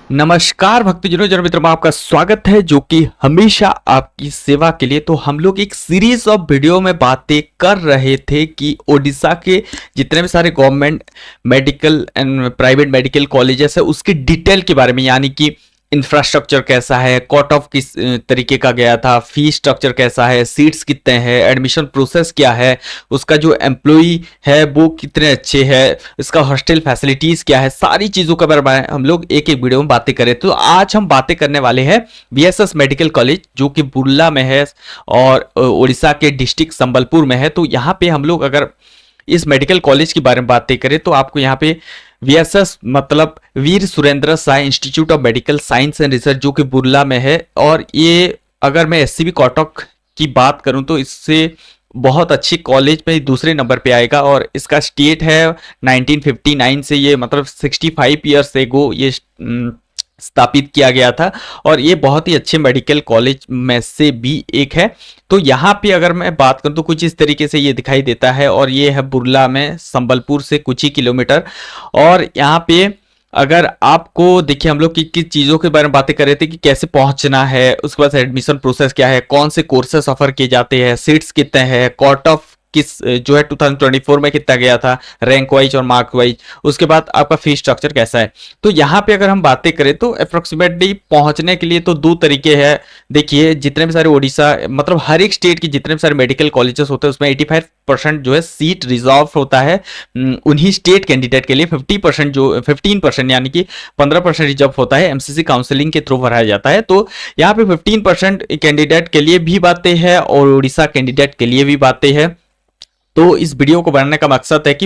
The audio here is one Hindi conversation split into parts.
नमस्कार भक्तजनों, जन मित्रों में आपका स्वागत है जो कि हमेशा आपकी सेवा के लिए। तो हम लोग एक सीरीज ऑफ वीडियो में बातें कर रहे थे कि ओडिशा के जितने भी सारे government medical and private medical colleges है उसके डिटेल के बारे में, यानी कि इंफ्रास्ट्रक्चर कैसा है, कट ऑफ किस तरीके का गया था, फी स्ट्रक्चर कैसा है, सीट्स कितने हैं, एडमिशन प्रोसेस क्या है, उसका जो एम्प्लॉई है वो कितने अच्छे हैं, इसका हॉस्टल फैसिलिटीज क्या है, सारी चीजों के बारे में हम लोग एक एक वीडियो में बातें करें। तो आज हम बातें करने वाले हैं बीएसएस मेडिकल कॉलेज जो कि बुर्ला में है और उड़ीसा के डिस्ट्रिक्ट संबलपुर में है। तो यहाँ पे हम लोग अगर इस मेडिकल कॉलेज के बारे में बातें करें तो आपको यहाँ पे वीएसएस मतलब Veer Surendra Sai institute of medical science and research जो कि बुर्ला में है। और ये अगर मैं एससीबी कॉटक की बात करूं तो इससे बहुत अच्छी कॉलेज में दूसरे नंबर पे आएगा और इसका स्टेट है 1959 से, ये मतलब 65 ईयर्स एगो ये स्थापित किया गया था और ये बहुत ही अच्छे मेडिकल कॉलेज में से भी एक है। तो यहाँ पे अगर मैं बात करूँ तो कुछ इस तरीके से ये दिखाई देता है और ये है बुर्ला में, संबलपुर से कुछ ही किलोमीटर। और यहाँ पे अगर आपको देखिए, हम लोग किस चीज़ों के बारे में बातें कर रहे थे कि कैसे पहुंचना है, उसके बाद एडमिशन प्रोसेस क्या है, कौन से कोर्सेस ऑफर किए जाते हैं, सीट्स कितने हैं, कट ऑफ किस जो है 2024 में कितना गया था, रैंक वाइज और मार्क वाइज, उसके बाद आपका फी स्ट्रक्चर कैसा है। तो यहाँ पे अगर हम बातें करें तो अप्रोक्सीमेटली पहुंचने के लिए तो दो तरीके हैं। देखिए, जितने भी सारे ओडिशा मतलब हर एक स्टेट के जितने भी सारे मेडिकल कॉलेजेस होते हैं उसमें 85% जो है सीट रिजर्व होता है उन्हीं स्टेट कैंडिडेट के लिए। 50% जो 15% यानी कि 15% रिजर्व होता है एमसीसी काउंसलिंग के थ्रू भराया जाता है। तो यहाँ पे 15% कैंडिडेट के लिए भी बातें हैं और उड़ीसा कैंडिडेट के लिए भी बातें हैं। तो इस वीडियो को बनाने का मकसद है कि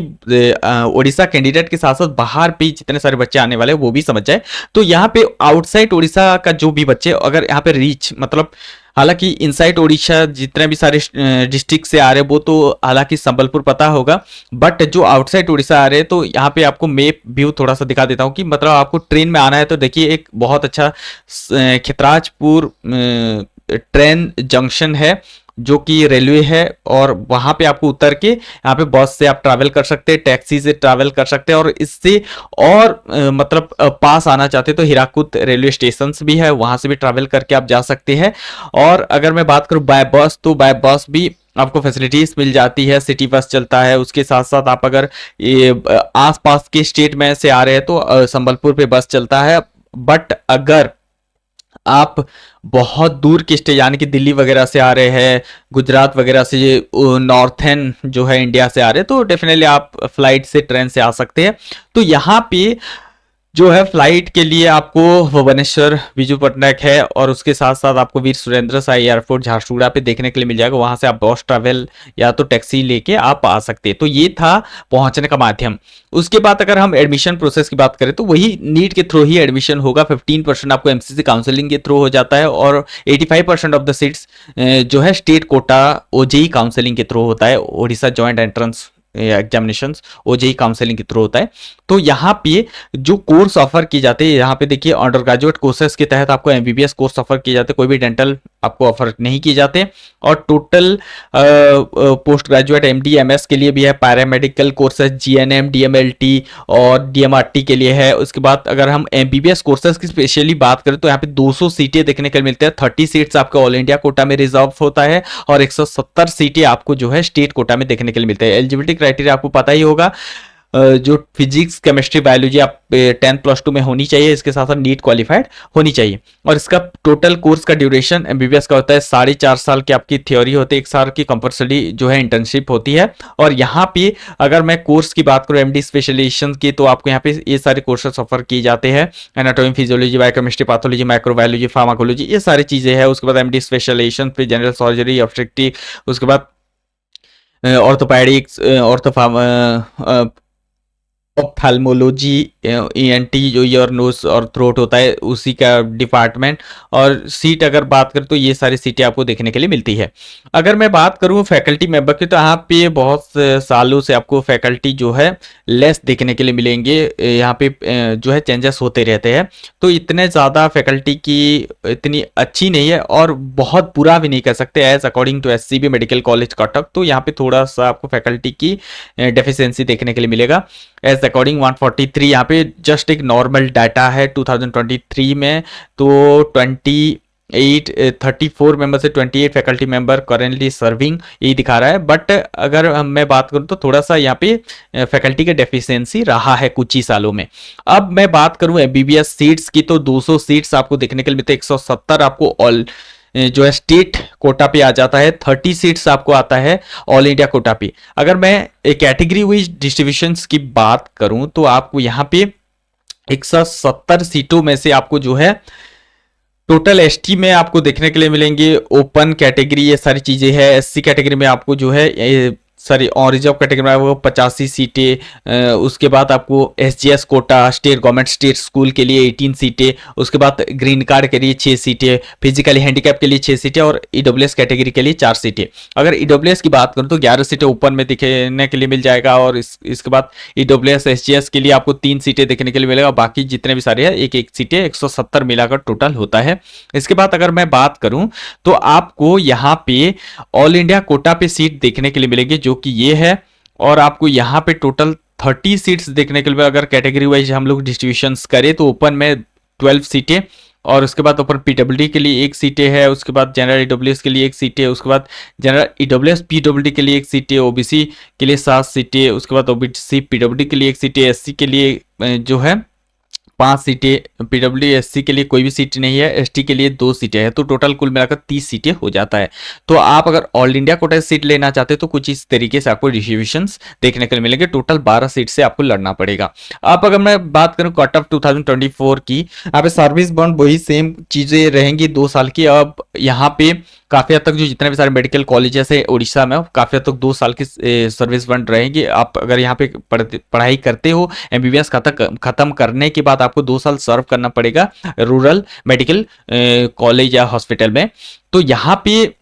उड़ीसा कैंडिडेट के साथ साथ बाहर भी जितने सारे बच्चे आने वाले हैं वो भी समझ जाए। तो यहाँ पे आउटसाइड उड़ीसा का जो भी बच्चे अगर यहाँ पे रीच मतलब, हालांकि इनसाइड उड़ीसा जितने भी सारे डिस्ट्रिक्ट से आ रहे हैं वो तो हालांकि संबलपुर पता होगा, बट जो आउटसाइड उड़ीसा आ रहे हैं तो यहाँ पे आपको मैप व्यू थोड़ा सा दिखा देता हूँ कि मतलब आपको ट्रेन में आना है तो देखिए एक बहुत अच्छा खितराजपुर ट्रेन जंक्शन है जो कि रेलवे है और वहां पे आपको उतर के यहाँ पे बस से आप ट्रैवल कर सकते हैं, टैक्सी से ट्रैवल कर सकते हैं और इससे और मतलब पास आना चाहते हैं तो हीराकुद रेलवे स्टेशन भी है, वहां से भी ट्रैवल करके आप जा सकते हैं। और अगर मैं बात करूं बाय बस तो बाय बस भी आपको फैसिलिटीज मिल जाती है, सिटी बस चलता है। उसके साथ साथ आप अगर ये आसपास के स्टेट में से आ रहे हैं तो संबलपुर पे बस चलता है। बट अगर आप बहुत दूर के स्टेट यानी कि दिल्ली वगैरह से आ रहे हैं, गुजरात वगैरह से, नॉर्थन जो है इंडिया से आ रहे हैं तो डेफिनेटली आप फ्लाइट से ट्रेन से आ सकते हैं। तो यहाँ पे जो है फ्लाइट के लिए आपको भुवनेश्वर विजू पटनायक है और उसके साथ साथ आपको वीर सुरेंद्र साई एयरपोर्ट झारसुगुड़ा पे देखने के लिए मिल जाएगा, वहां से आप बस ट्रैवल या तो टैक्सी लेके आप आ सकते हैं। तो ये था पहुंचने का माध्यम। उसके बाद अगर हम एडमिशन प्रोसेस की बात करें तो वही नीट के थ्रू ही एडमिशन होगा। 15% आपको एमसीसी काउंसलिंग के थ्रू हो जाता है और 85% ऑफ द सीट्स जो है स्टेट कोटा ओजेई काउंसलिंग के थ्रू होता है, Odisha joint entrance examinations OJEE counselling के थ्रू होता है। तो यहाँ पे जो कोर्स ऑफर किए जाते हैं, यहाँ पे देखिए अंडर ग्रेजुएट कोर्सेज के तहत आपको एमबीबीएस कोर्स ऑफर किए जाते हैं, कोई भी डेंटल आपको ऑफर नहीं किए जाते। और total post graduate MD MS के लिए भी है, पैरामेडिकल कोर्सेज जीएनएम डीएमएलटी और डीएमआरटी के लिए है। उसके बाद अगर हम एमबीबीएस कोर्सेज की स्पेशली बात करें तो यहाँ पे 200 सीटें देखने को मिलते हैं। 30 सीट्स आपको ऑल इंडिया कोटा में रिजर्व होता है और 170 सीटें आपको जो है स्टेट कोटा में देखने के लिए मिलते हैं। एलिजिबिलिटी क्राइटेरिया आपको पता ही होगा, जो फिजिक्स केमिस्ट्री बायोलॉजी आप 10+2 में होनी चाहिए, इसके साथ साथ नीट क्वालिफाइड होनी चाहिए। और इसका टोटल कोर्स का ड्यूरेशन एमबीबीएस का होता है 4.5 साल की आपकी थ्योरी होती है, 1 साल की कंपल्सरी जो है इंटर्नशिप होती है। और यहाँ पे अगर मैं कोर्स की बात करूँ एमडी स्पेशलाइजेशन की तो आपको यहाँ पे ये सारे कोर्सेस ऑफर किए जाते हैं, anatomy physiology biochemistry pathology microbiology pharmacology, ये सारी चीजें हैं। उसके बाद एमडी स्पेशलाइजेशन पे जनरल सर्जरी ऑब्स्टेट्रिक, उसके बाद ऑर्थोपैडिक्स ऑप्थेल्मोलॉजी, ईएनटी जो ईयर नोज और थ्रोट होता है उसी का डिपार्टमेंट। और सीट अगर बात करें तो ये सारी सीटें आपको देखने के लिए मिलती है। अगर मैं बात करूं फैकल्टी मेंबर की तो यहाँ पे बहुत सालों से आपको फैकल्टी जो है लेस देखने के लिए मिलेंगे, यहाँ पे जो है चेंजेस होते रहते हैं। तो इतने ज़्यादा फैकल्टी की इतनी अच्छी नहीं है और बहुत बुरा भी नहीं कह सकते as according to SCB medical college Cuttack. तो यहाँ पे थोड़ा सा आपको फैकल्टी की डेफिशिएंसी देखने के लिए मिलेगा। एज एज अकॉर्डिंग 143 यहाँ पे जस्ट एक नॉर्मल डाटा है 2023 में। तो 34 मेंबर से 28 फैकल्टी मेंबर करेंटली सर्विंग यही दिखा रहा है। बट अगर मैं बात करूं तो थोड़ा सा यहाँ पे फैकल्टी का डेफिशिएंसी रहा है कुछ ही सालों में। अब मैं बात करूं एमबीबीएस सीट्स की तो 200 सीट्स आपको देखने के लिए मिलते हैं। 170 आपको ऑल जो है स्टेट कोटा पे आ जाता है, 30 सीट्स आपको आता है ऑल इंडिया कोटा पे। अगर मैं कैटेगरी वाइज डिस्ट्रीब्यूशन की बात करूं तो आपको यहाँ पे 170 सीटों में से आपको जो है टोटल एसटी में आपको देखने के लिए मिलेंगे ओपन कैटेगरी, ये सारी चीजें हैं। एससी कैटेगरी में आपको जो है सॉरी और रिजर्व कैटेगरी में वो 85 सीटें। उसके बाद आपको SGS quota state government state school के लिए 18 सीटें। उसके बाद ग्रीन कार्ड के लिए 6 सीटें, फिजिकली हैंडीकैप के लिए 6 सीटें और ईडब्ल्यूएस कैटेगरी के लिए 4 सीटें। अगर ईडब्ल्यूएस की बात करूं तो 11 सीटें ओपन में दिखने के लिए मिल जाएगा और इसके बाद ईडब्ल्यूएस एसजीएस के लिए आपको 3 सीटें देखने के लिए मिलेगा। बाकी जितने भी सारे हैं एक एक सीटें 170 मिलाकर टोटल होता है। इसके बाद अगर मैं बात करूं तो आपको यहाँ पे ऑल इंडिया कोटा पे सीट देखने के लिए मिलेगी जो कि ये है। और आपको यहाँ पे टोटल 30 सीट्स देखने के लिए, अगर कैटेगरी वाइज हम लोग डिस्ट्रीब्यूशंस करें तो ओपन में 12 सीटें और उसके बाद ओपन पीडब्ल्यूडी के लिए 1 सीटें है। उसके बाद जनरल ईडब्ल्यूएस के लिए 1 सीटें, उसके बाद जनरल ईडब्ल्यूएस पीडब्ल्यूडी के लिए 1 सीटें, ओबीसी के लिए 7 सीटें, उसके बाद ओबीसी पीडब्ल्यूडी के लिए 1 सीटें, एससी के लिए जो है 5 सीटें, पीडब्ल्यूएससी के लिए कोई भी सीट नहीं है, एसटी के लिए 2 सीटें हैं। तो टोटल कुल मिलाकर 30 सीटें हो जाता है। तो आप अगर ऑल इंडिया कोटा से सीट लेना चाहते हैं तो कुछ इस तरीके से आपको डिस्ट्रीब्यूशंस देखने के लिए मिलेंगे। टोटल 12 सीट से आपको लड़ना पड़ेगा। अब अगर मैं बात करूं कट ऑफ 2024 की, यहाँ पे सर्विस बॉन्ड वही सेम चीजें रहेंगी 2 साल की। अब यहाँ पे काफी हद तक जो जितने भी सारे मेडिकल कॉलेजेस है उड़ीसा में काफी हद तक 2 साल की सर्विस बॉन्ड रहेंगी। आप अगर यहाँ पे पढ़ाई करते हो एमबीबीएस खत्म करने के बाद आपको 2 साल सर्व करना पड़ेगा रूरल मेडिकल कॉलेज या हॉस्पिटल में। तो यहाँ पे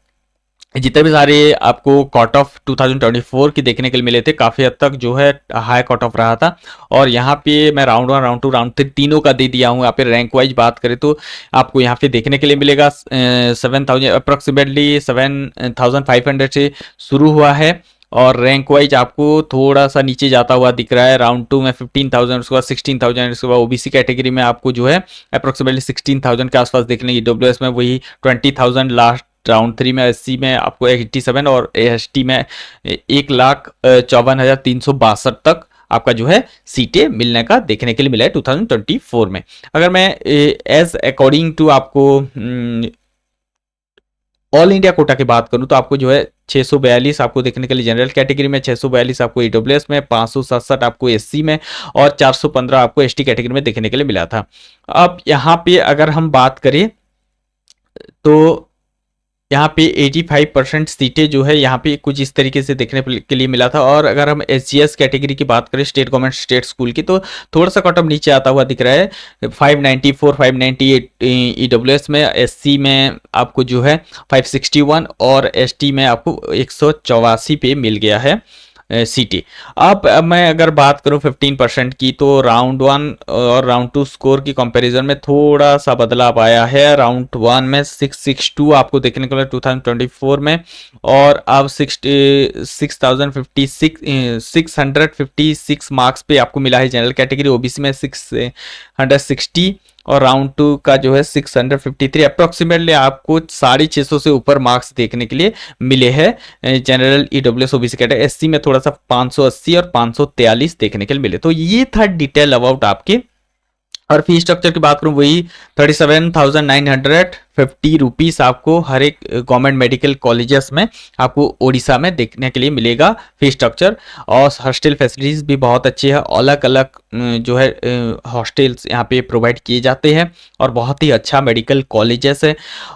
जितने भी सारे आपको कट ऑफ 2024 की देखने के लिए मिले थे काफी हद तक जो है हाई कट ऑफ रहा था। और यहाँ पे मैं राउंड 1 राउंड 2 राउंड 3 तीनों का दे दिया हूँ। यहाँ पे रैंक वाइज बात करें तो आपको यहाँ पे देखने के लिए मिलेगा 7000 अप्रोक्सीमेटली 7500 से शुरू हुआ है और रैंक वाइज आपको थोड़ा सा नीचे जाता हुआ दिख रहा है। राउंड 2 में 15,000, उसके बाद 16,000, उसके बाद ओबीसी कैटेगरी में आपको जो है अप्रोक्सीमेटली 16,000 के आसपास देखने की, डब्ल्यूएस में वही 20,000 लास्ट राउंड 3 में, एससी में आपको 87 और एसटी में 1,54,362 तक आपका जो है सीटें मिलने का देखने के लिए मिला है 2024 में। अगर मैं एज अकॉर्डिंग टू आपको ऑल इंडिया कोटा की बात करूं तो आपको जो है 642 आपको देखने के लिए जनरल कैटेगरी में, 642 आपको ईडब्ल्यूएस में, 567 आपको एससी में और 415 आपको एसटी कैटेगरी में देखने के लिए मिला था। अब यहाँ पे अगर हम बात करें तो यहाँ पे 85% सीटें जो है यहाँ पे कुछ इस तरीके से देखने के लिए मिला था। और अगर हम एसजीएस कैटेगरी की बात करें स्टेट गवर्नमेंट स्टेट स्कूल की तो थोड़ा सा कट ऑफ नीचे आता हुआ दिख रहा है 594 598 ईडब्ल्यूएस में, एससी में आपको जो है 561 और एसटी में आपको 184 पे मिल गया है सीटें। अब मैं अगर बात करूं 15% की तो राउंड 1 और राउंड 2 स्कोर की कंपैरिजन में थोड़ा सा बदलाव आया है। राउंड 1 में 662 आपको देखने को मिला 2024 में और अब 656 मार्क्स पे आपको मिला है जनरल कैटेगरी, ओबीसी में 660 और राउंड 2 का जो है 653। अप्रोक्सीमेटली आपको 650 से ऊपर मार्क्स देखने के लिए मिले हैं general EWS OBC category. SC में थोड़ा सा 580 और 543 देखने के लिए मिले। तो ये था डिटेल अबाउट आपके। और फी स्ट्रक्चर की बात करूं वही 37,950 रुपीस आपको हर एक गवर्नमेंट मेडिकल कॉलेजेस में आपको उड़ीसा में देखने के लिए मिलेगा फी स्ट्रक्चर। और हॉस्टल फैसिलिटीज भी बहुत अच्छी है, अलग अलग जो है हॉस्टल्स यहाँ पे प्रोवाइड किए जाते हैं और बहुत ही अच्छा मेडिकल कॉलेजेस है।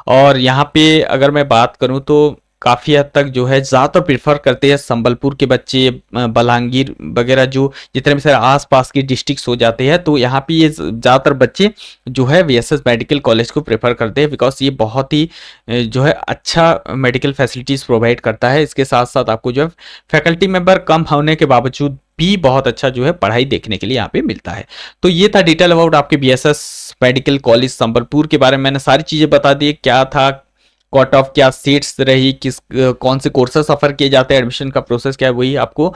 और यहाँ पे अगर मैं बात करूँ तो काफ़ी हद तक जो है ज़्यादातर प्रीफर करते हैं संबलपुर के बच्चे, बलांगीर वगैरह जो जितने भी सारे आसपास की डिस्ट्रिक्ट्स हो जाते हैं तो यहाँ पे ये ज़्यादातर बच्चे जो है वीएसएस मेडिकल कॉलेज को प्रेफर करते हैं बिकॉज ये बहुत ही जो है अच्छा मेडिकल फैसिलिटीज़ प्रोवाइड करता है। इसके साथ साथ आपको जो है फैकल्टी मेंबर कम होने के बावजूद भी बहुत अच्छा जो है पढ़ाई देखने के लिए यहाँ पे मिलता है। तो ये था डिटेल अबाउट आपके वीएसएस मेडिकल कॉलेज संबलपुर के बारे में। मैंने सारी चीज़ें बता दी क्या था कट ऑफ क्या, सीट्स रही, किस कौन से कोर्सेस ऑफर किए जाते हैं, एडमिशन का प्रोसेस क्या है, वही आपको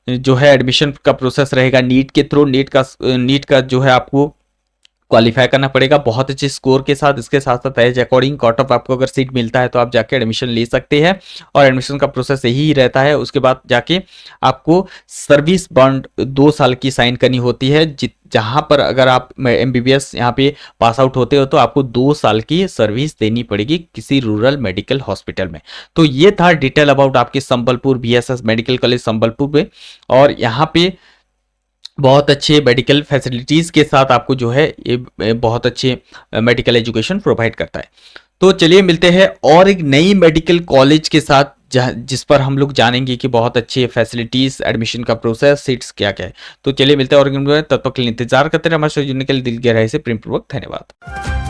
जो है एडमिशन का प्रोसेस रहेगा नीट के थ्रू। नीट का जो है आपको क्वालिफाई करना पड़ेगा बहुत अच्छे स्कोर के साथ। इसके साथ साथ एज अकॉर्डिंग कट ऑफ आपको अगर सीट मिलता है तो आप जाके एडमिशन ले सकते हैं, और एडमिशन का प्रोसेस यही रहता है। उसके बाद जाके आपको सर्विस बॉन्ड 2 साल की साइन करनी होती है, जहां पर अगर आप एमबीबीएस यहाँ पे पास आउट होते हो तो आपको 2 साल की सर्विस देनी पड़ेगी किसी रूरल मेडिकल हॉस्पिटल में। तो ये था डिटेल अबाउट आपके Sambalpur BSS medical college Sambalpur में, और यहाँ पे बहुत अच्छे मेडिकल फैसिलिटीज़ के साथ आपको जो है ये बहुत अच्छे मेडिकल एजुकेशन प्रोवाइड करता है। तो चलिए मिलते हैं और एक नई मेडिकल कॉलेज के साथ जिस पर हम लोग जानेंगे कि बहुत अच्छे फैसिलिटीज़, एडमिशन का प्रोसेस, सीट्स क्या क्या है। तो चलिए मिलते हैं और तब तक के लिए इंतजार करते रहे। हमारे साथ जुड़ने के लिए दिल गहराई से प्रेमपूर्वक धन्यवाद।